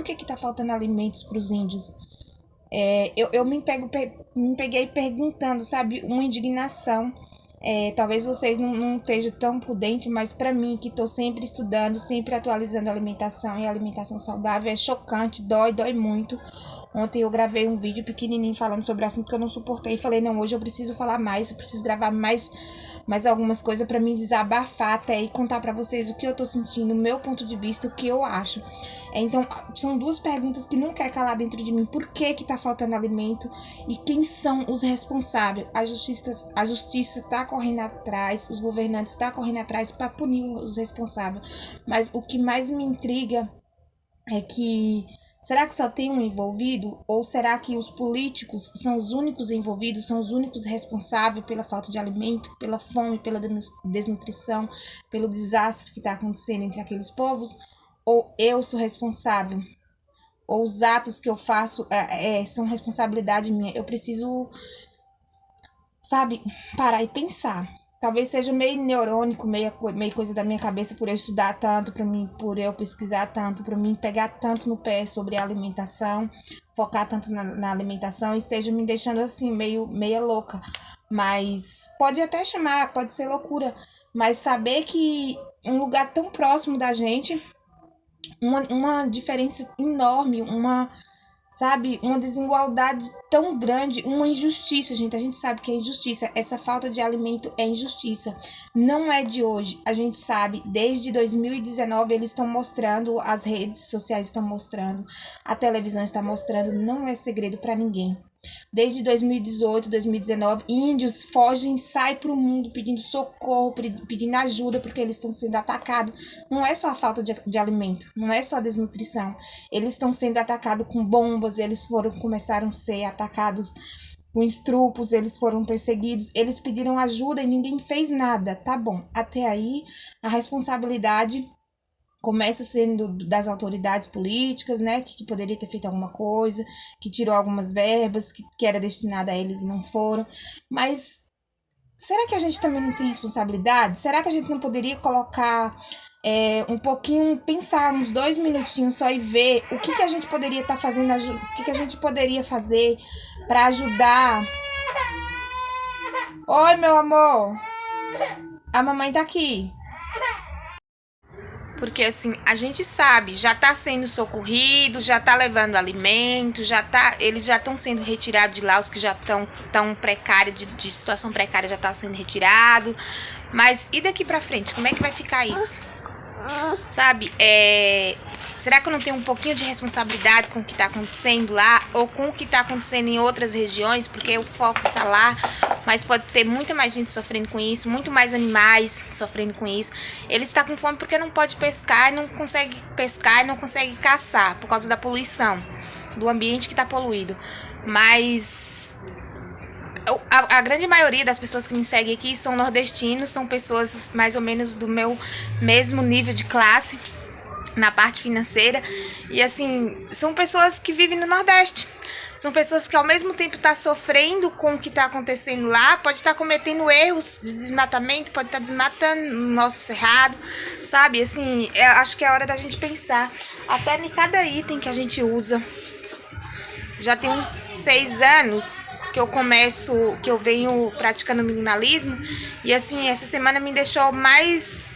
por que tá faltando alimentos para os índios? Eu me peguei perguntando, sabe, uma indignação. Talvez vocês não estejam tão por dentro, mas para mim, que estou sempre estudando, sempre atualizando a alimentação e a alimentação saudável, é chocante, dói muito. Ontem eu gravei um vídeo pequenininho falando sobre o assunto que eu não suportei e falei, não, hoje eu preciso falar mais, eu preciso gravar mais algumas coisas para mim desabafar até e contar para vocês o que eu tô sentindo, o meu ponto de vista, o que eu acho. Então, são duas perguntas que não quer calar dentro de mim. Por que tá faltando alimento e quem são os responsáveis? A justiça tá correndo atrás, os governantes tá correndo atrás para punir os responsáveis. Mas o que mais me intriga é que será que só tem um envolvido? Ou será que os políticos são os únicos envolvidos, são os únicos responsáveis pela falta de alimento, pela fome, pela desnutrição, pelo desastre que está acontecendo entre aqueles povos? Ou eu sou responsável? Ou os atos que eu faço são responsabilidade minha? Eu preciso, sabe, parar e pensar. Talvez seja meio neurônico, meio coisa da minha cabeça por eu estudar tanto, por eu pesquisar tanto, para mim pegar tanto no pé sobre a alimentação, focar tanto na alimentação, esteja me deixando assim, meia louca. Mas pode até chamar, pode ser loucura, mas saber que um lugar tão próximo da gente, uma diferença enorme, sabe, uma desigualdade tão grande, uma injustiça, gente. A gente sabe que é injustiça. Essa falta de alimento é injustiça. Não é de hoje. A gente sabe, desde 2019 eles estão mostrando, as redes sociais estão mostrando, a televisão está mostrando, não é segredo para ninguém. Desde 2018, 2019, índios fogem, saem para o mundo pedindo socorro, pedindo ajuda, porque eles estão sendo atacados. Não é só a falta de alimento, não é só a desnutrição. Eles estão sendo atacados com bombas, começaram a ser atacados com estrupos, eles foram perseguidos, eles pediram ajuda e ninguém fez nada. Tá bom, até aí a responsabilidade começa sendo das autoridades políticas, né, que poderia ter feito alguma coisa, que tirou algumas verbas que era destinada a eles e não foram. Mas será que a gente também não tem responsabilidade? Será que a gente não poderia colocar um pouquinho, pensar uns 2 minutinhos só e ver o que a gente poderia estar fazendo, o que a gente poderia fazer para ajudar? Oi, meu amor. A mamãe tá aqui. Porque assim, a gente sabe, já tá sendo socorrido, já tá levando alimento, eles já estão sendo retirados de lá, os que já estão tão precários, de situação precária já tá sendo retirado. Mas e daqui pra frente, como é que vai ficar isso? Sabe, será que eu não tenho um pouquinho de responsabilidade com o que tá acontecendo lá, ou com o que tá acontecendo em outras regiões, porque o foco tá lá, mas pode ter muita mais gente sofrendo com isso, muito mais animais sofrendo com isso. Ele está com fome porque não pode pescar, não consegue pescar e não consegue caçar, por causa da poluição, do ambiente que tá poluído. Mas a grande maioria das pessoas que me seguem aqui são nordestinos, são pessoas mais ou menos do meu mesmo nível de classe, na parte financeira, e assim, são pessoas que vivem no Nordeste. São pessoas que ao mesmo tempo estão sofrendo com o que está acontecendo lá, pode estar cometendo erros de desmatamento, pode estar desmatando no nosso cerrado, sabe? Assim, eu acho que é hora da gente pensar até em cada item que a gente usa. Já tem uns 6 anos que eu venho praticando minimalismo, e assim, essa semana me deixou mais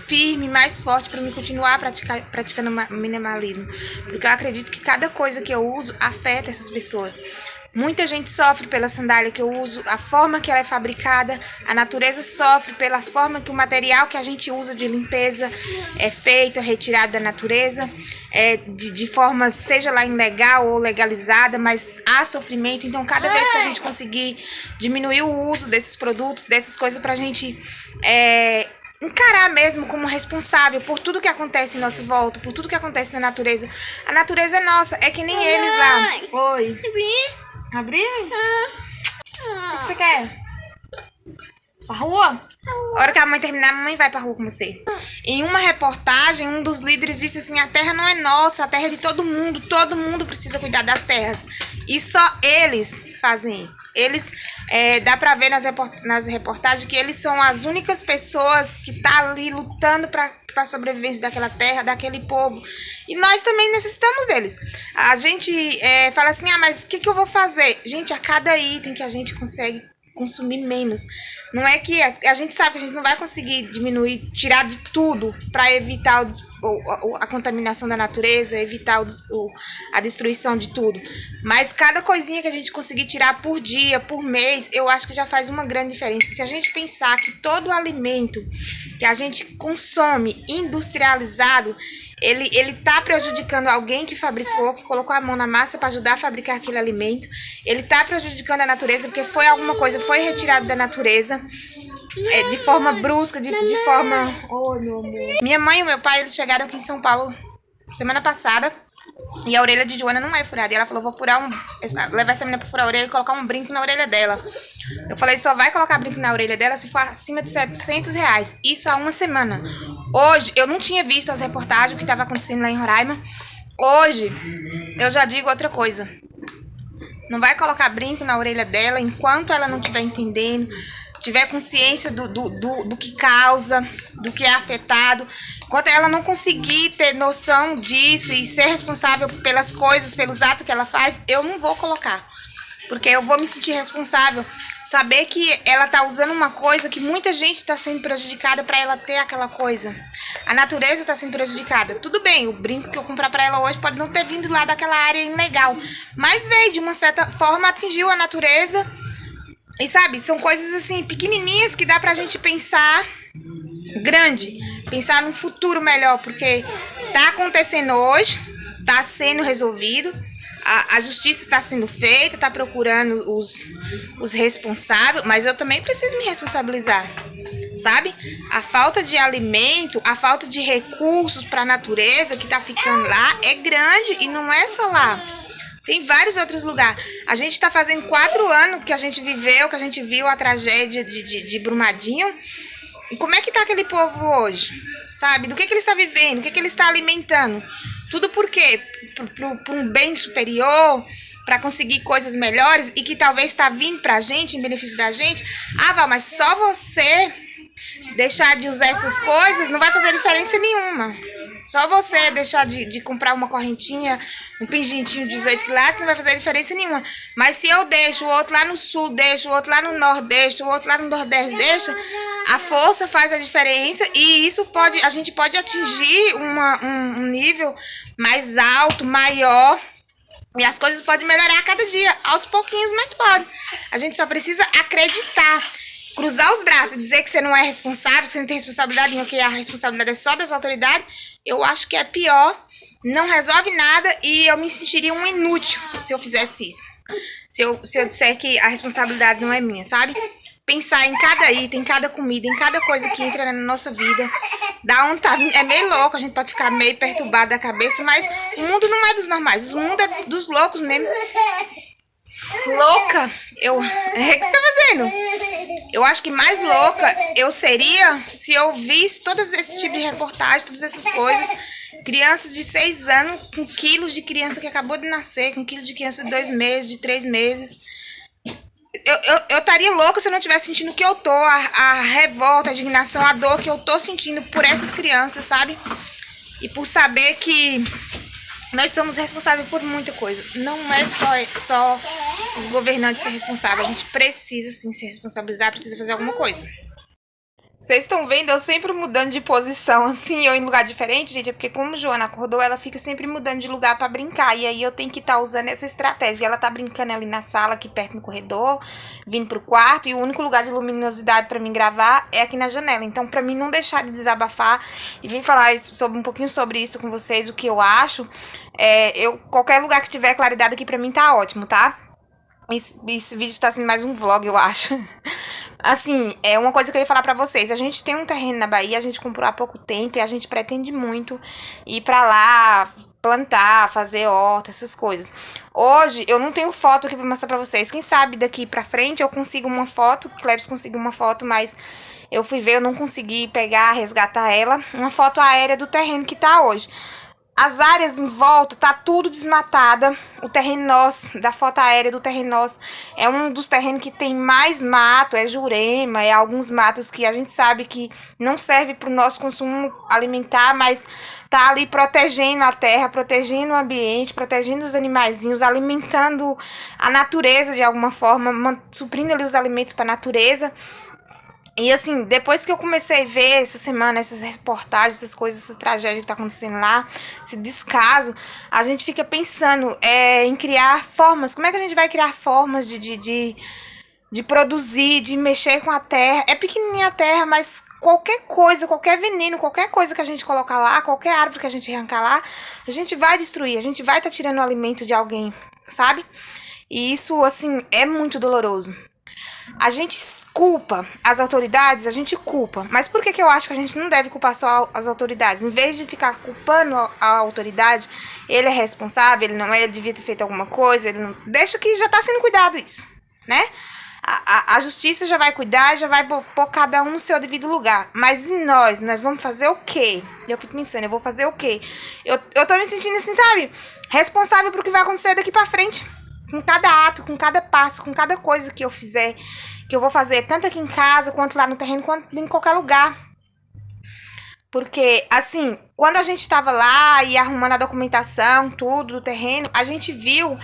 firme, mais forte para me continuar praticando minimalismo, porque eu acredito que cada coisa que eu uso afeta essas pessoas. Muita gente sofre pela sandália que eu uso, a forma que ela é fabricada, a natureza sofre pela forma que o material que a gente usa de limpeza é feito, é retirado da natureza, de forma, seja lá ilegal ou legalizada, mas há sofrimento. Então, cada vez que a gente conseguir diminuir o uso desses produtos, dessas coisas, pra gente encarar mesmo como responsável por tudo que acontece em nossa volta, por tudo que acontece na natureza. A natureza é nossa, é que nem eles lá. Oi. Abrir? O que você quer? Pra rua? A hora que a mãe terminar, a mãe vai pra rua com você. Em uma reportagem, um dos líderes disse assim: a terra não é nossa, a terra é de todo mundo precisa cuidar das terras. E só eles fazem isso. Eles, dá pra ver nas reportagens que eles são as únicas pessoas que tá ali lutando para a sobrevivência daquela terra, daquele povo. E nós também necessitamos deles. A gente fala assim, mas o que eu vou fazer? Gente, a cada item que a gente consegue consumir menos. Não é que a gente sabe que a gente não vai conseguir diminuir, tirar de tudo para evitar a contaminação da natureza, evitar a destruição de tudo. Mas cada coisinha que a gente conseguir tirar por dia, por mês, eu acho que já faz uma grande diferença. Se a gente pensar que todo alimento que a gente consome industrializado, ele tá prejudicando alguém que fabricou, que colocou a mão na massa para ajudar a fabricar aquele alimento. Ele tá prejudicando a natureza, porque foi alguma coisa, foi retirado da natureza, de forma brusca, de forma... Oh, meu amor. Minha mãe e meu pai, eles chegaram aqui em São Paulo semana passada, e a orelha de Joana não é furada. E ela falou, vou levar essa menina pra furar a orelha e colocar um brinco na orelha dela. Eu falei, só vai colocar brinco na orelha dela se for acima de R$700. Isso há uma semana. Hoje, eu não tinha visto as reportagens, o que estava acontecendo lá em Roraima. Hoje, eu já digo outra coisa. Não vai colocar brinco na orelha dela enquanto ela não estiver entendendo, tiver consciência do que causa, do que é afetado. Enquanto ela não conseguir ter noção disso e ser responsável pelas coisas, pelos atos que ela faz, eu não vou colocar. Porque eu vou me sentir responsável. Saber que ela tá usando uma coisa que muita gente tá sendo prejudicada para ela ter aquela coisa. A natureza tá sendo prejudicada. Tudo bem, o brinco que eu comprar para ela hoje pode não ter vindo lá daquela área ilegal. Mas veio, de uma certa forma, atingiu a natureza. E sabe, são coisas assim, pequenininhas que dá pra gente pensar grande. Pensar num futuro melhor, porque tá acontecendo hoje, tá sendo resolvido. A justiça está sendo feita, está procurando os responsáveis, mas eu também preciso me responsabilizar, sabe? A falta de alimento, a falta de recursos para a natureza que está ficando lá é grande e não é só lá. Tem vários outros lugares. A gente está fazendo 4 anos que a gente viveu, que a gente viu a tragédia de Brumadinho. E como é que tá aquele povo hoje? Sabe? Do que ele está vivendo? O que ele está alimentando? Tudo por quê? Por um bem superior, para conseguir coisas melhores e que talvez está vindo pra gente, em benefício da gente. Val, mas só você deixar de usar essas coisas não vai fazer diferença nenhuma. Só você deixar de comprar uma correntinha, um pingentinho de 18 quilates, não vai fazer diferença nenhuma. Mas se eu deixo, o outro lá no sul deixa, o outro lá no nordeste, o outro lá no nordeste deixa, a força faz a diferença e isso a gente pode atingir um nível mais alto, maior, e as coisas podem melhorar a cada dia, aos pouquinhos, mas pode. A gente só precisa acreditar, cruzar os braços e dizer que você não é responsável, que você não tem responsabilidade nenhuma, que a responsabilidade é só das autoridades. Eu acho que é pior, não resolve nada e eu me sentiria um inútil se eu fizesse isso. Se eu disser que a responsabilidade não é minha, sabe? Pensar em cada item, em cada comida, em cada coisa que entra na nossa vida. É meio louco, a gente pode ficar meio perturbado da cabeça, mas o mundo não é dos normais, o mundo é dos loucos mesmo. Louca? O que você tá fazendo? Eu acho que mais louca eu seria se eu visse todos esse tipo de reportagem, todas essas coisas. Crianças de 6 anos com quilos de criança que acabou de nascer, com quilos de criança de 2 meses, de 3 meses. Eu estaria louca se eu não estivesse sentindo o que eu tô, a revolta, a indignação, a dor que eu tô sentindo por essas crianças, sabe? E por saber que nós somos responsáveis por muita coisa. Não é só os governantes que é responsável. A gente precisa sim se responsabilizar, precisa fazer alguma coisa. Vocês estão vendo eu sempre mudando de posição, assim, ou em lugar diferente, gente, é porque como Joana acordou, ela fica sempre mudando de lugar pra brincar, e aí eu tenho que estar usando essa estratégia. Ela tá brincando ali na sala, aqui perto no corredor, vindo pro quarto, e o único lugar de luminosidade pra mim gravar é aqui na janela. Então, pra mim não deixar de desabafar e vir falar um pouquinho sobre isso com vocês, o que eu acho, qualquer lugar que tiver claridade aqui pra mim tá ótimo, tá? Esse vídeo tá sendo mais um vlog, eu acho. Assim, é uma coisa que eu ia falar pra vocês. A gente tem um terreno na Bahia, a gente comprou há pouco tempo e a gente pretende muito ir pra lá, plantar, fazer horta, essas coisas. Hoje, eu não tenho foto aqui pra mostrar pra vocês. Quem sabe daqui pra frente eu consigo uma foto, o Clebs conseguiu uma foto, mas eu fui ver, eu não consegui pegar, resgatar ela. Uma foto aérea do terreno que tá hoje. As áreas em volta tá tudo desmatada. O terreno nosso, da foto aérea do terreno nosso, é um dos terrenos que tem mais mato, é Jurema, é alguns matos que a gente sabe que não serve para o nosso consumo alimentar, mas tá ali protegendo a terra, protegendo o ambiente, protegendo os animaizinhos, alimentando a natureza de alguma forma, suprindo ali os alimentos para a natureza. E assim, depois que eu comecei a ver essa semana, essas reportagens, essas coisas, essa tragédia que tá acontecendo lá, esse descaso, a gente fica pensando em criar formas. Como é que a gente vai criar formas de produzir, de mexer com a terra? É pequenininha a terra, mas qualquer coisa, qualquer veneno, qualquer coisa que a gente colocar lá, qualquer árvore que a gente arrancar lá, a gente vai destruir, a gente vai estar tirando o alimento de alguém, sabe? E isso, assim, é muito doloroso. A gente culpa as autoridades, a gente culpa. Mas por que eu acho que a gente não deve culpar só as autoridades? Em vez de ficar culpando a autoridade, ele é responsável, ele não é, ele devia ter feito alguma coisa, ele não... Deixa que já tá sendo cuidado isso, né? A justiça já vai cuidar, já vai pôr cada um no seu devido lugar. Mas e nós vamos fazer o quê? Eu fico pensando, eu vou fazer o quê? Eu tô me sentindo assim, sabe? Responsável pro que vai acontecer daqui pra frente. Com cada ato, com cada passo, com cada coisa que eu fizer, que eu vou fazer, tanto aqui em casa, quanto lá no terreno, quanto em qualquer lugar. Porque, assim, quando a gente tava lá e arrumando a documentação, tudo do terreno, a gente viu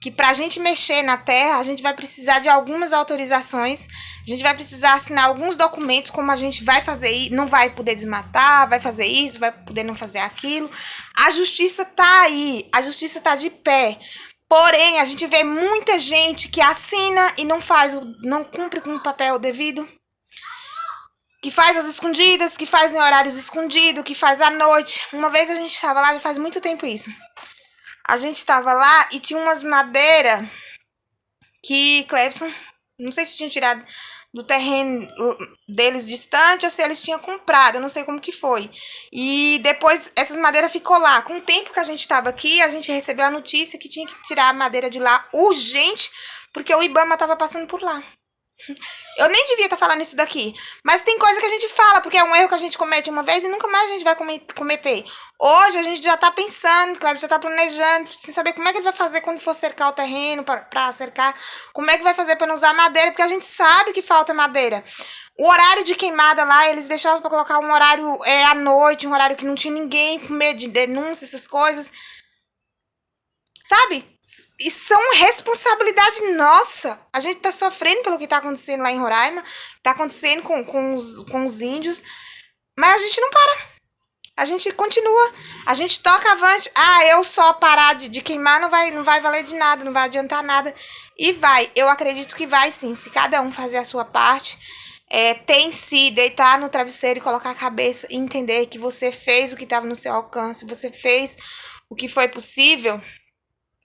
que pra gente mexer na terra, a gente vai precisar de algumas autorizações, a gente vai precisar assinar alguns documentos, como a gente vai fazer, não vai poder desmatar, vai fazer isso, vai poder não fazer aquilo. A justiça tá aí, a justiça tá de pé. Porém, a gente vê muita gente que assina e não cumpre com o papel devido. Que faz as escondidas, que faz em horários escondidos, que faz à noite. Uma vez a gente estava lá, já faz muito tempo isso. A gente estava lá e tinha umas madeiras que Clebson, não sei se tinha tirado do terreno deles distante ou se eles tinham comprado, eu não sei como que foi. E depois essas madeiras ficou lá. Com o tempo que a gente estava aqui, a gente recebeu a notícia que tinha que tirar a madeira de lá urgente, porque o IBAMA estava passando por lá. Eu nem devia estar falando isso daqui, mas tem coisa que a gente fala, porque é um erro que a gente comete uma vez e nunca mais a gente vai cometer. Hoje a gente já tá pensando, o Cleber já tá planejando, sem saber como é que ele vai fazer quando for cercar o terreno, pra cercar, como é que vai fazer pra não usar madeira, porque a gente sabe que falta madeira. O horário de queimada lá, eles deixavam pra colocar um horário à noite, um horário que não tinha ninguém com medo de denúncia, essas coisas. Sabe? E são responsabilidade nossa. A gente tá sofrendo pelo que tá acontecendo lá em Roraima, tá acontecendo com os índios, mas a gente não para. A gente continua, a gente toca avante. Eu só parar de queimar não vai valer de nada, não vai adiantar nada. E vai, eu acredito que vai sim, se cada um fazer a sua parte, tem se deitar no travesseiro e colocar a cabeça e entender que você fez o que estava no seu alcance, você fez o que foi possível.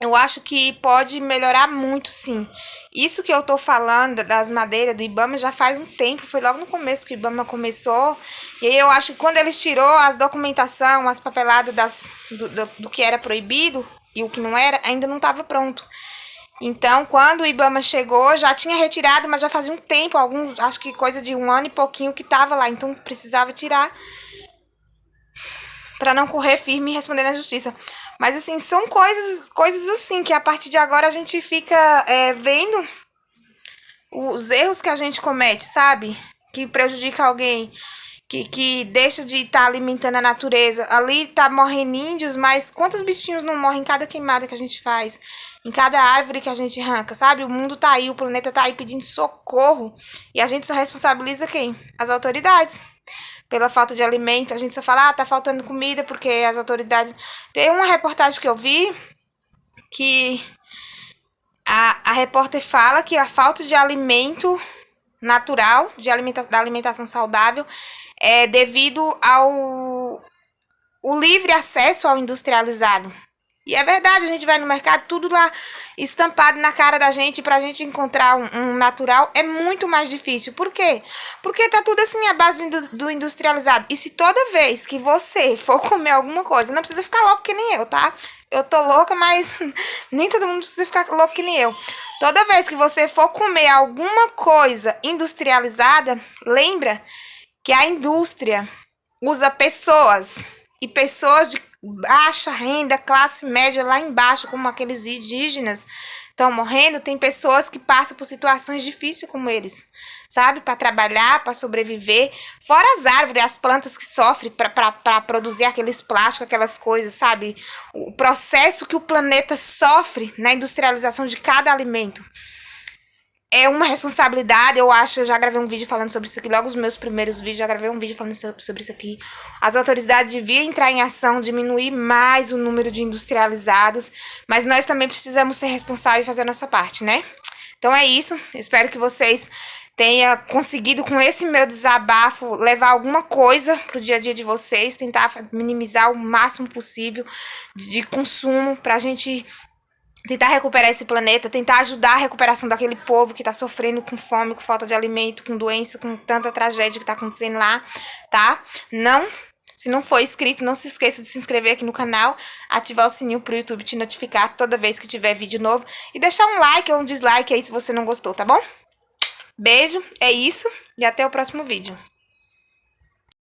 Eu acho que pode melhorar muito, sim. Isso que eu tô falando das madeiras do IBAMA já faz um tempo, foi logo no começo que o IBAMA começou. E aí eu acho que quando eles tirou as documentação, as papeladas do que era proibido e o que não era, ainda não estava pronto. Então, quando o IBAMA chegou, já tinha retirado, mas já fazia um tempo, acho que coisa de 1 ano e pouquinho que estava lá. Então, precisava tirar para não correr firme e responder na justiça. Mas, assim, são coisas assim, que a partir de agora a gente fica vendo os erros que a gente comete, sabe? Que prejudica alguém, que deixa de estar alimentando a natureza. Ali tá morrendo índios, mas quantos bichinhos não morrem em cada queimada que a gente faz? Em cada árvore que a gente arranca, sabe? O mundo tá aí, o planeta tá aí pedindo socorro. E a gente só responsabiliza quem? As autoridades. Pela falta de alimento, a gente só fala, tá faltando comida, porque as autoridades... Tem uma reportagem que eu vi, que a repórter fala que a falta de alimento natural, da alimentação saudável, é devido ao livre acesso ao industrializado. E é verdade, a gente vai no mercado, tudo lá estampado na cara da gente, pra gente encontrar um natural é muito mais difícil. Por quê? Porque tá tudo assim à base do industrializado. E se toda vez que você for comer alguma coisa, não precisa ficar louco que nem eu, tá? Eu tô louca, mas nem todo mundo precisa ficar louco que nem eu. Toda vez que você for comer alguma coisa industrializada, lembra que a indústria usa pessoas, e pessoas baixa renda, classe média lá embaixo, como aqueles indígenas estão morrendo, tem pessoas que passam por situações difíceis como eles, sabe? Para trabalhar, para sobreviver. Fora as árvores, as plantas que sofrem para produzir aqueles plásticos, aquelas coisas, sabe? O processo que o planeta sofre na industrialização de cada alimento. É uma responsabilidade, eu acho, eu já gravei um vídeo falando sobre isso aqui, logo os meus primeiros vídeos, já gravei um vídeo falando sobre isso aqui. As autoridades deviam entrar em ação, diminuir mais o número de industrializados, mas nós também precisamos ser responsáveis e fazer a nossa parte, né? Então é isso, espero que vocês tenham conseguido, com esse meu desabafo, levar alguma coisa pro dia a dia de vocês, tentar minimizar o máximo possível de consumo pra gente tentar recuperar esse planeta, tentar ajudar a recuperação daquele povo que tá sofrendo com fome, com falta de alimento, com doença, com tanta tragédia que tá acontecendo lá, tá? Se não for inscrito, não se esqueça de se inscrever aqui no canal, ativar o sininho pro YouTube te notificar toda vez que tiver vídeo novo e deixar um like ou um dislike aí se você não gostou, tá bom? Beijo, é isso e até o próximo vídeo.